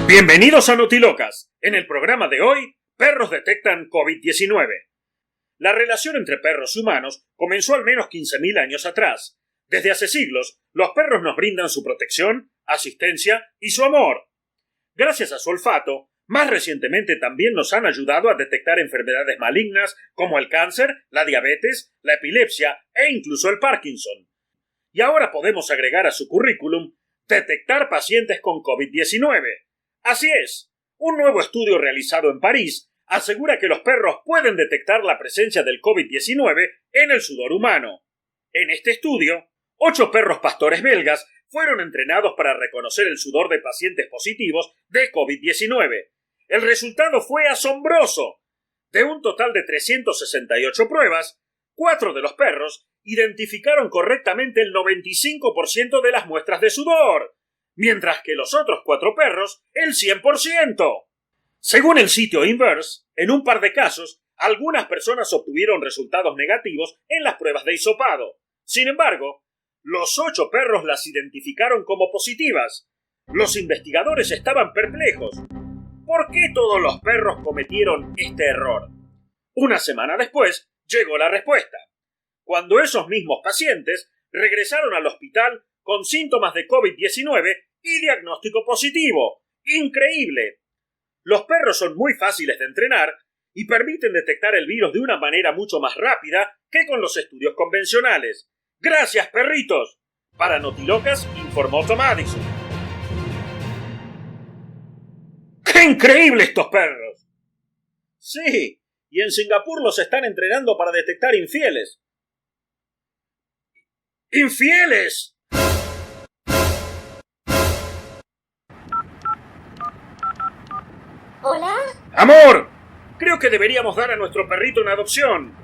Bienvenidos a Notilocas. En el programa de hoy, perros detectan COVID-19. La relación entre perros y humanos comenzó al menos 15.000 años atrás. Desde hace siglos, los perros nos brindan su protección, asistencia y su amor. Gracias a su olfato, más recientemente también nos han ayudado a detectar enfermedades malignas como el cáncer, la diabetes, la epilepsia e incluso el Parkinson. Y ahora podemos agregar a su currículum detectar pacientes con COVID-19. Así es, un nuevo estudio realizado en París asegura que los perros pueden detectar la presencia del COVID-19 en el sudor humano. En este estudio, 8 perros pastores belgas fueron entrenados para reconocer el sudor de pacientes positivos de COVID-19. El resultado fue asombroso. De un total de 368 pruebas, 4 de los perros identificaron correctamente el 95% de las muestras de sudor, mientras que los otros 4 perros el 100%. Según el sitio Inverse, en un par de casos, algunas personas obtuvieron resultados negativos en las pruebas de hisopado. Sin embargo, los 8 perros las identificaron como positivas. Los investigadores estaban perplejos. ¿Por qué todos los perros cometieron este error? Una semana después, llegó la respuesta. Cuando esos mismos pacientes regresaron al hospital con síntomas de COVID-19 y diagnóstico positivo. ¡Increíble! Los perros son muy fáciles de entrenar y permiten detectar el virus de una manera mucho más rápida que con los estudios convencionales. ¡Gracias, perritos! Para Notilocas, informó Tom Addison. ¡Qué increíble estos perros! Sí, y en Singapur los están entrenando para detectar infieles. ¡Infieles! ¿Hola? ¡Amor! Creo que deberíamos dar a nuestro perrito una adopción.